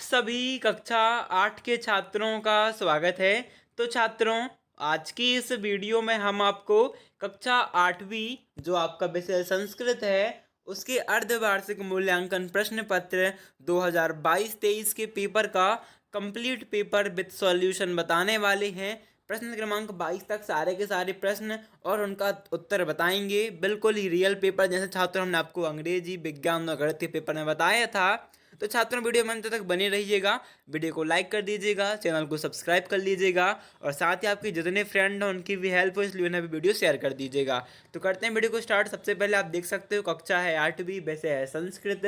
सभी कक्षा 8 के छात्रों का स्वागत है। तो छात्रों, आज की इस वीडियो में हम आपको कक्षा 8वीं जो आपका विषय संस्कृत है, उसके अर्धवार्षिक मूल्यांकन प्रश्न पत्र 2022-23 के पेपर का कंप्लीट पेपर विद सॉल्यूशन बताने वाले हैं। प्रश्न क्रमांक 22 तक सारे के सारे प्रश्न और उनका उत्तर बताएंगे, बिल्कुल ही रियल पेपर जैसे छात्रों हमने आपको अंग्रेजी, विज्ञान और गणित के पेपर में बताया था। तो छात्रों, वीडियो में अंत तक बने रहिएगा। वीडियो को लाइक कर दीजिएगा, चैनल को सब्सक्राइब कर लीजिएगा और साथ ही आपके जितने फ्रेंड हैं उनकी भी हेल्प हो, इसलिए उन्हें भी वीडियो शेयर कर दीजिएगा। तो करते हैं वीडियो को स्टार्ट। सबसे पहले आप देख सकते हो कक्षा है 8वीं, वैसे है संस्कृत,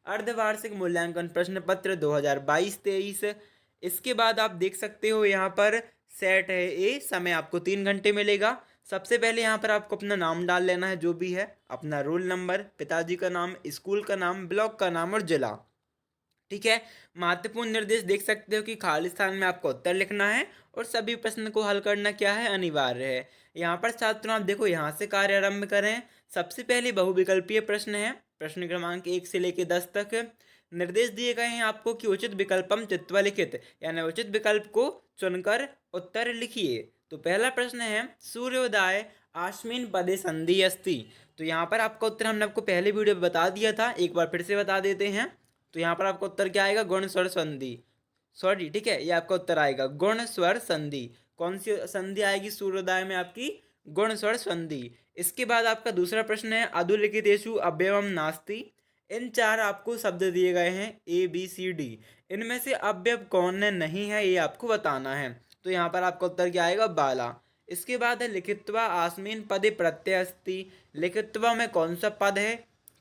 अर्धवार्षिक मूल्यांकन प्रश्न पत्र 2022-23। इसके बाद आप देख सकते हो यहाँ पर सेट है ए, समय आपको 3 घंटे मिलेगा। सबसे पहले यहाँ पर आपको अपना नाम डाल लेना है, जो भी है, अपना रोल नंबर, पिताजी का नाम, स्कूल का नाम, ब्लॉक का नाम और जिला। ठीक है। महत्वपूर्ण निर्देश देख सकते हो कि खाली स्थान में आपको उत्तर लिखना है और सभी प्रश्न को हल करना क्या है, अनिवार्य है। यहाँ पर छात्रों आप देखो, यहाँ से कार्य आरंभ करें। सबसे पहले बहुविकल्पीय प्रश्न है, प्रश्न क्रमांक 1 से लेकर 10 तक। निर्देश दिए गए हैं आपको कि उचित विकल्पम चित्वा लिखित, यानी उचित विकल्प को चुनकर उत्तर लिखिए। तो पहला प्रश्न है, सूर्योदय आश्विन पदे संधि अस्ति। तो यहाँ पर आपका उत्तर हमने आपको पहले वीडियो में बता दिया था, एक बार फिर से बता देते हैं। तो यहाँ पर आपका उत्तर क्या आएगा, गुण स्वर संधि। सॉरी, ठीक है, ये आपका उत्तर आएगा गुण स्वर संधि। कौन सी संधि आएगी सूर्योदय में, आपकी गुण स्वर संधि। इसके बाद आपका दूसरा प्रश्न है, अधोलिखितेषु अव्ययम नास्ति। इन चार आपको शब्द दिए गए हैं ए बी सी डी, इनमें से अव्यय कौन नहीं है ये आपको बताना है। तो यहाँ पर आपका उत्तर क्या आएगा, बाला। इसके बाद है लिखित्वा आस्मिन पदे प्रत्यय अस्ति। लिखित्वा में कौन सा पद है,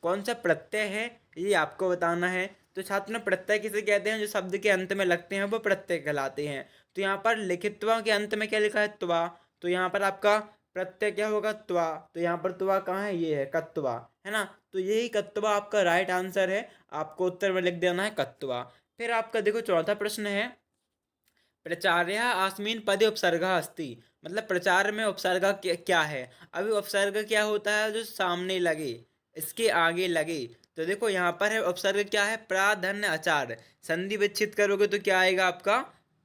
कौन सा प्रत्यय है, ये आपको बताना है। तो छात्र, प्रत्यय किसे कहते हैं, जो शब्द के अंत में लगते हैं वो प्रत्यय कहलाते हैं। तो यहाँ पर लिखित्वा के अंत में क्या लिखा है, त्वा। तो यहाँ पर आपका प्रत्यय क्या होगा, त्वा। तो यहाँ पर त्वा कहाँ है, ये है कत्वा, है ना। तो यही कत्वा आपका राइट आंसर है, आपको उत्तर में लिख देना है कत्वा। फिर आपका देखो चौथा प्रश्न है, प्रचार्य आस्मिन पदे उपसर्ग अस्ति। मतलब प्रचार में उपसर्ग क्या है। अभी उपसर्ग क्या होता है, जो सामने लगे, इसके आगे लगे। तो देखो यहाँ पर है उपसर्ग क्या है, प्राधान्य आचार्य। संधि विच्छेद करोगे तो क्या आएगा आपका,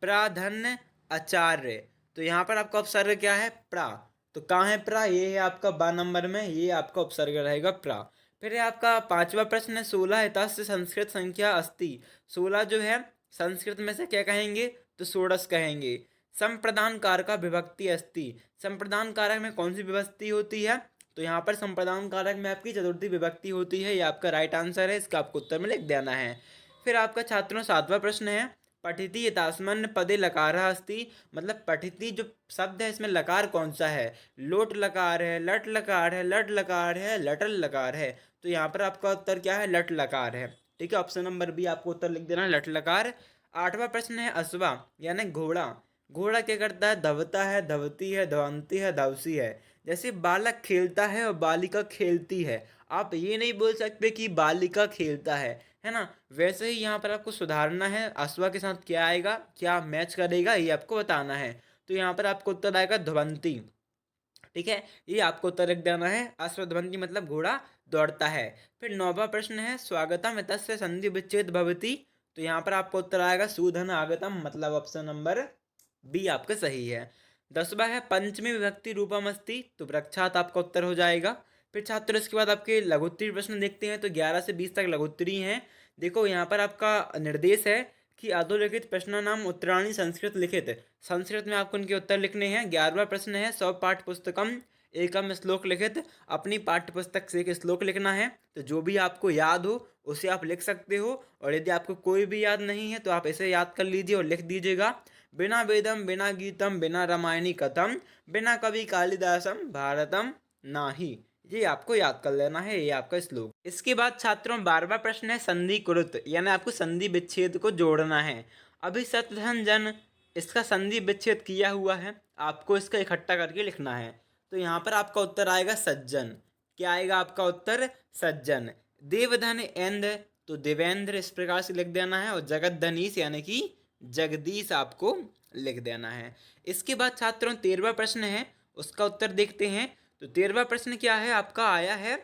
प्राधान्य आचार्य। तो यहाँ पर आपका उपसर्ग क्या है, प्रा। तो कहाँ है प्रा, ये है आपका 12 नंबर में, ये आपका उपसर्ग रहेगा प्रा। फिर है आपका पांचवा प्रश्न है, 16 तस्य संस्कृत संख्या अस्ति। 16 जो है संस्कृत में से क्या कहेंगे, तो षोडश कहेंगे। संप्रदान कारक का विभक्ति अस्ति। संप्रदान कारक में कौन सी विभक्ति होती है, तो यहाँ पर संप्रदान कारक में आपकी चतुर्थी विभक्ति होती है, ये आपका राइट आंसर है, इसका आपको उत्तर में लिख देना है। फिर आपका छात्रों सातवां प्रश्न है, पठिति यथास्मन् पदे लकार अस्ति। मतलब पठिति जो शब्द है इसमें लकार कौन सा है, लोट लकार है, लट लकार है, लट लकार है, लटल लकार है। तो यहाँ पर आपका उत्तर क्या है, लट लकार है। ठीक है, ऑप्शन नंबर बी आपको उत्तर लिख देना है, लट लकार। आठवां प्रश्न है, अश्वा यानी घोड़ा। घोड़ा क्या करता है, धवता है, धवती है, धवंती है, धवसी है। जैसे बालक खेलता है और बालिका खेलती है, आप ये नहीं बोल सकते कि बालिका खेलता है ना। वैसे ही यहाँ पर आपको सुधारना है, अश्वा के साथ क्या आएगा, क्या मैच करेगा, ये आपको बताना है। तो यहाँ पर आपको उत्तर आएगा ध्वंती। ठीक है, ये आपको उत्तर लिख देना है, अश्वध्वंती मतलब घोड़ा दौड़ता है। फिर नौवां प्रश्न है, स्वागतम तस्य संधि विच्छेद भवति। तो यहाँ पर आपको उत्तर आएगा सूधन आगतम, मतलब ऑप्शन नंबर बी आपका सही है। 10वां है, पंचमी विभक्ति रूपम अस्ति। तो वृक्षात आपका उत्तर हो जाएगा। फिर छात्र इसके बाद आपके लघुत्तरी प्रश्न देखते हैं, तो 11 से 20 तक लघुत्तरी हैं। देखो यहाँ पर आपका निर्देश है कि अधोलिखित प्रश्न नाम उत्तराणी संस्कृत लिखित। संस्कृत में आपको उनके उत्तर लिखने हैं। 11वां प्रश्न है, स्व पाठ्य पुस्तकम एकम श्लोक लिखित। अपनी पाठ्य पुस्तक से एक श्लोक लिखना है। तो जो भी आपको याद हो उसे आप लिख सकते हो, और यदि आपको कोई भी याद नहीं है तो आप इसे याद कर लीजिए और लिख दीजिएगा। बिना वेदम बिना गीतम बिना रामायणी कथम, बिना कवि कालिदासम भारतम नाही। ये आपको याद कर लेना है, ये आपका श्लोक। इसके बाद छात्रों 12वां प्रश्न है, संधि कुरुत, यानी आपको संधि विच्छेद को जोड़ना है। अभी शतधन जन, इसका संधि विच्छेद किया हुआ है, आपको इसका इकट्ठा करके लिखना है। तो यहाँ पर आपका उत्तर आएगा सज्जन। क्या आएगा आपका उत्तर, सज्जन। देवधन एंद, तो देवेंद्र इस प्रकार से लिख देना है, और जगत धनीश यानी कि जगदीश आपको लिख देना है। इसके बाद छात्रों 13वां प्रश्न है, उसका उत्तर देखते हैं। तो 13वां प्रश्न क्या है आपका, आया है,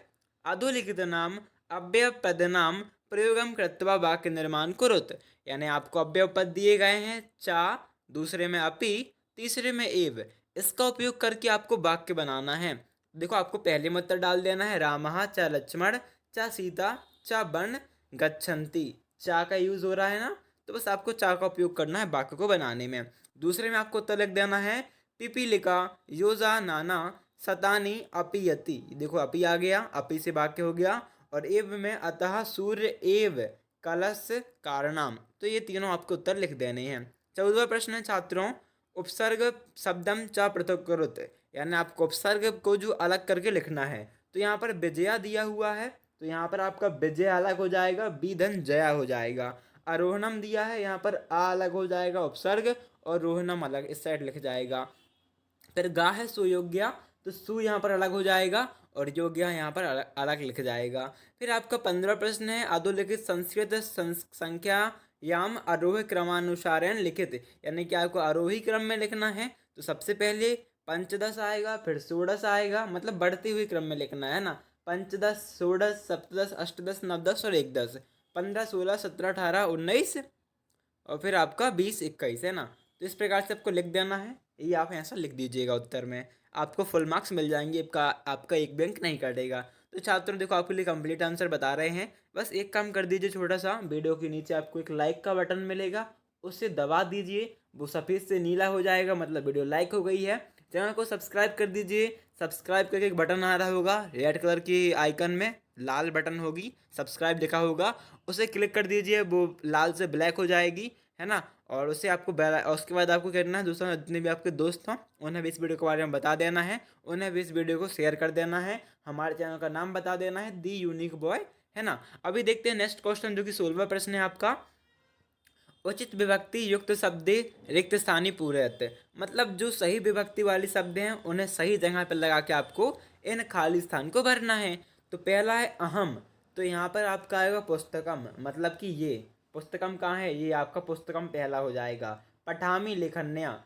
अधोलिखित नाम अव्यय पदनाम प्रयोगम कृत्वा वाक्य निर्माण कुरुत। यानी आपको अव्यय पद दिए गए हैं चा, दूसरे में अपि, तीसरे में एव। इसका उपयोग करके आपको वाक्य बनाना है। देखो आपको पहले में उत्तर डाल देना है रामः च लक्ष्मण च सीता च वन गच्छन्ति। चा का यूज हो रहा है ना, तो बस आपको चा का उपयोग करना है वाक्य को बनाने में। दूसरे में आपको उत्तर लिख देना है पिपीलिका योजा नाना सतानी अपीयति। देखो अपी आ गया, अपी से वाक्य हो गया। और एव में अतः सूर्य एव कलश कारणाम। तो ये तीनों आपको उत्तर लिख देने हैं। 14वां प्रश्न है छात्रों, उपसर्ग शब्दम च पृथक करुत। यानी आपको उपसर्ग को जो अलग करके लिखना है। तो यहाँ पर विजया दिया हुआ है, तो यहाँ पर आपका विजय अलग हो जाएगा, बी धन जया हो जाएगा। आरोहणम दिया है, यहाँ पर आ अलग हो जाएगा उपसर्ग, और रोहणम अलग इस साइड लिख जाएगा। फिर गा है सुयोग्या, तो सु यहाँ पर अलग हो जाएगा और योग्या यहाँ पर अलग अलग लिख जाएगा। फिर आपका 15 प्रश्न है, अधोलिखित संस्कृत संख्या याम आरोह क्रमानुसारेण लिखित। यानी कि आपको आरोही क्रम में लिखना है। तो सबसे पहले पंचदश आएगा, फिर षोडश आएगा, मतलब बढ़ती हुई क्रम में लिखना है ना। पंचदश, षोडश, सप्तदश, अष्टदश, नवदश और एकदश। 15, 16, 17, 18, 19 और फिर आपका 20, 21 है ना। तो इस प्रकार से आपको लिख देना है। ये आप ऐसा लिख दीजिएगा उत्तर में, आपको फुल मार्क्स मिल जाएंगे। आपका एक बैंक नहीं कटेगा। तो छात्रों देखो आपके लिए कंप्लीट आंसर बता रहे हैं। बस एक काम कर दीजिए, छोटा सा वीडियो के नीचे आपको एक लाइक का बटन मिलेगा, उससे दबा दीजिए, वो सफ़ेद से नीला हो जाएगा, मतलब वीडियो लाइक हो गई है। चैनल को सब्सक्राइब कर दीजिए। सब्सक्राइब करके एक बटन आ रहा होगा रेड कलर की आइकन में, लाल बटन होगी, सब्सक्राइब लिखा होगा, उसे क्लिक कर दीजिए, वो लाल से ब्लैक हो जाएगी, है ना। और उससे आपको और उसके बाद आपको करना है, दूसरा जितने भी आपके दोस्त हों उन्हें भी इस वीडियो के बारे में बता देना है, उन्हें भी इस वीडियो को शेयर कर देना है, हमारे चैनल का नाम बता देना है दी यूनिक बॉय, है ना। अभी देखते हैं नेक्स्ट क्वेश्चन, जो कि 16वां प्रश्न है आपका। उचित विभक्ति युक्त शब्द रिक्त स्थानीय पूरक। मतलब जो सही विभक्ति वाले शब्द हैं उन्हें सही जगह पर लगा के आपको इन खाली स्थान को भरना है। तो पहला है अहम, तो यहाँ पर आपका आएगा पुस्तकम, मतलब कि ये पुस्तकम कहाँ है, ये आपका पुस्तकम पहला हो जाएगा। पठामी लेखन्या,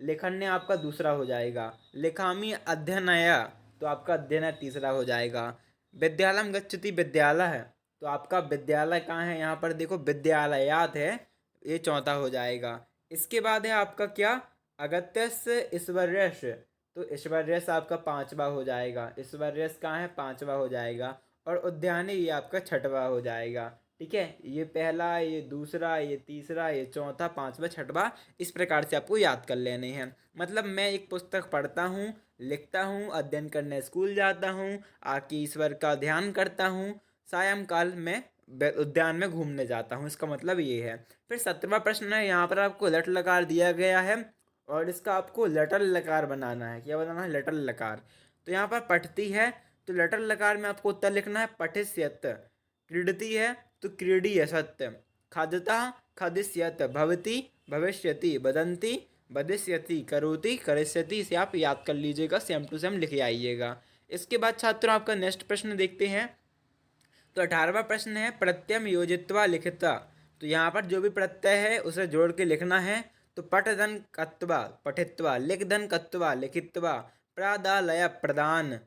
लेखन्या आपका दूसरा हो जाएगा। लिखामी अध्ययनया, तो आपका अध्ययन तीसरा हो जाएगा। विद्यालयम गच्छति, विद्यालय है, तो आपका विद्यालय कहाँ है, यहाँ पर देखो विद्यालयात है, ये चौथा हो जाएगा। इसके बाद है आपका क्या, अगत्यस ईश्वर्यस, तो ईश्वर्यस आपका पांचवा हो जाएगा। ईश्वर्यस कहाँ है, पांचवा हो जाएगा। और उद्याने ये आपका छठवा हो जाएगा। ठीक है, ये पहला, ये दूसरा, ये तीसरा, ये चौथा, पांचवा, छठवा, इस प्रकार से आपको याद कर लेने हैं। मतलब मैं एक पुस्तक पढ़ता हूँ, लिखता हूँ, अध्ययन करने स्कूल जाता हूँ, आके ईश्वर का ध्यान करता हूँ, सायंकाल में उद्यान में घूमने जाता हूँ, इसका मतलब ये है। फिर 17वां प्रश्न है, यहाँ पर आपको लट लकार दिया गया है और इसका आपको लटर लकार बनाना है। क्या बनाना है, लटर लकार। तो यहाँ पर पठती है, तो लटर लकार में आपको उत्तर लिखना है पठिष्यत। क्रीडती है, तो क्रीडी है सत्य। खादता खादिष्यत, भवती भविष्यति, बदंती बदिष्यति, करोति करिष्यति। इसे आप याद कर लीजिएगा, सेम टू सेम लिखे आइएगा। इसके बाद छात्रों आपका नेक्स्ट प्रश्न देखते हैं। तो 18वां प्रश्न है प्रत्यम योजित्वा लिखिता। तो यहाँ पर जो भी प्रत्यय है उसे जोड़ के लिखना है। तो पठधन कत्वा, पठित्वा, लिखधन कत्वा, लिखित्वा, प्रादालय प्रदान,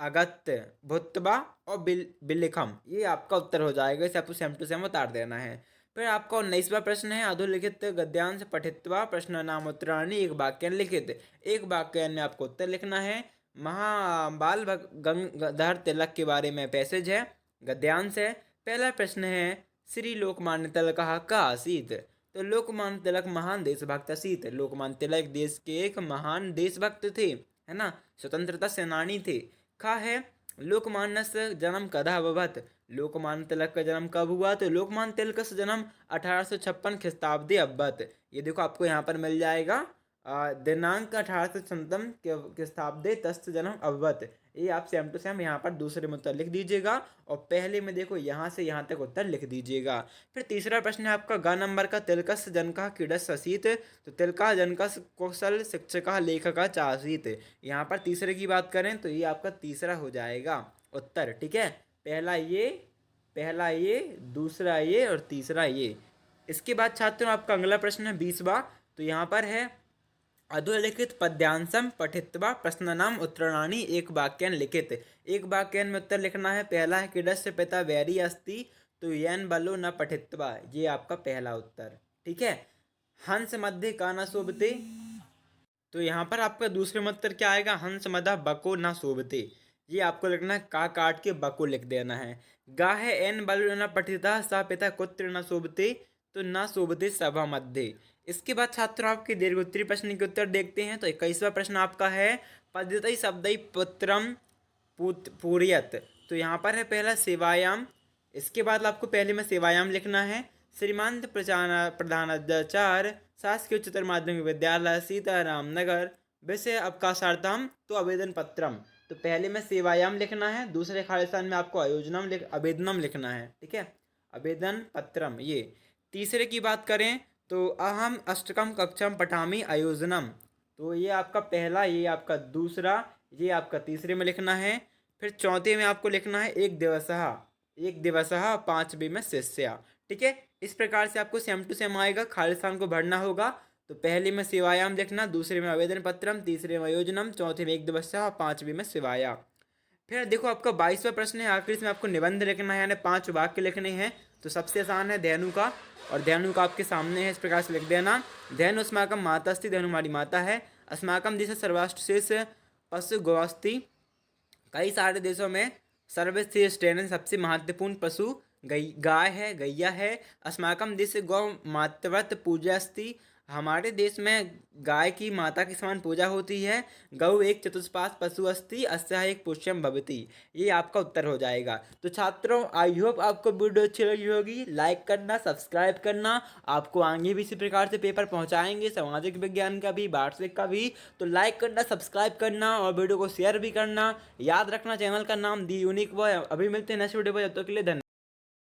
अगत्य, भुत्वा और बिलिखम, ये आपका उत्तर हो जाएगा। इसे आपको सेम टू सेम उतार देना है। फिर आपका 19वां प्रश्न है अधोलिखित गद्यांश पठित्वा प्रश्न नाम उत्तराणी एक वाक्यान लिखित। एक वाक्यान में आपको उत्तर लिखना है। महाबाल गंगाधर तिलक के बारे में पैसेज है, गद्यांश है। पहला प्रश्न है श्री लोकमान्य तिलक का आसीत। तो लोकमान्य तिलक महान देशभक्त असीत। लोकमान्य तिलक देश के एक महान देशभक्त थे, है ना, स्वतंत्रता सेनानी थे। खा है लोकमान्य जन्म कदा अभवत। लोकमान्य तिलक का जन्म कब हुआ, तो लोकमान्य तिलक का जन्म 1856 ख्रिस्ताब्दी अब्बत। ये देखो आपको यहाँ पर मिल जाएगा दिनांक 1857 ख्रिस्ताब्दी तस्त जन्म अभवत। ये आप सेम टू सेम यहाँ पर दूसरे में उत्तर लिख दीजिएगा और पहले में देखो यहाँ से यहाँ तक उत्तर लिख दीजिएगा। फिर तीसरा प्रश्न है आपका ग नंबर का तिलकस जनका क्रीडस असीत। तो तिलका जनकस कौशल शिक्षका लेखका चासीत। यहाँ पर तीसरे की बात करें तो ये आपका तीसरा हो जाएगा उत्तर। ठीक है, पहला ये, दूसरा ये और तीसरा ये। इसके बाद छात्रों आपका अगला प्रश्न है 20वां। तो यहाँ पर है अधोलिखित पद्यांशम पठित्वा प्रश्न नाम उत्तराणी एक वाक्यन लिखित। एक वाक्यन में उत्तर लिखना है। पहला है क्रीडस्य पिता वैरी अस्ति। तो येन बलो न पठित्वा, ये आपका पहला उत्तर। ठीक है। हंस मध्य का न शोभते, तो यहाँ पर आपका दूसरे में उत्तर क्या आएगा, हंस मदा बको न शोभते। ये आपको लिखना है, का काट के बको लिख देना है। गा है एन बलो न पठिता सा पिता कुत्र न शोभते, तो न शोभते सभा मध्य। इसके बाद छात्र आपके दीर्घोत्तरी प्रश्न के उत्तर देखते हैं। तो 21वां प्रश्न आपका है, पद्धति शब्दई पुत्रम पूरियत। तो यहाँ पर है पहला सेवायाम। इसके बाद आपको पहले में सेवायाम लिखना है। श्रीमंत प्रधानाचार्य शासकीय उच्चतर माध्यमिक विद्यालय सीताराम नगर, विषय अवकाशार्थम, तो आवेदन पत्रम। तो पहले में सेवायाम लिखना है, दूसरे खाली स्थान में आपको आवेदनम लिखना है। ठीक है, आवेदन पत्रम। ये तीसरे की बात करें तो अहम अष्टकम कक्षम पठामी आयोजनम। तो ये आपका पहला, ये आपका दूसरा, ये आपका तीसरे में लिखना है। फिर चौथे में आपको लिखना है एक दिवसः पांचवी में शिष्या। ठीक है, इस प्रकार से आपको सेम टू सेम आएगा, खाली स्थान को भरना होगा। तो पहले में सेवायाम लिखना, दूसरे में आवेदन पत्रम, तीसरे में आयोजनम, चौथे में एक दिवसः, पांचवी में शिवाया। फिर देखो आपका 22वां प्रश्न है, आखिरी में आपको निबंध लिखना है, यानी 5 वाक्य लिखने हैं। तो सबसे आसान है धेनु का, और धेनु का आपके सामने है, इस प्रकार से लिख देना। धेनु अस्माकम माता अस्ति, धेनु हमारी माता है। अस्माकम देश सर्वश्रेष्ठ शेष पशु गौस्ति, कई सारे देशों में सर्वश्रेष्ठ यानी सबसे महत्वपूर्ण पशु गाय है, गैया है। अस्माकम देश गौ मातृवत पूजा अस्ति, हमारे देश में गाय की माता के समान पूजा होती है। गौ एक चतुष्पाद पशु अस्ति, अस्या एक पुष्यम भवति। ये आपका उत्तर हो जाएगा। तो छात्रों, आई होप आपको वीडियो अच्छी लगी होगी। लाइक करना, सब्सक्राइब करना। आपको आगे भी इसी प्रकार से पेपर पहुंचाएंगे, सामाजिक विज्ञान का भी, वार्षिक का भी। तो लाइक करना, सब्सक्राइब करना और वीडियो को शेयर भी करना। याद रखना चैनल का नाम दी यूनिक बॉय। अभी मिलते हैं नेक्स्ट वीडियो पर, जब तक के लिए धन्यवाद।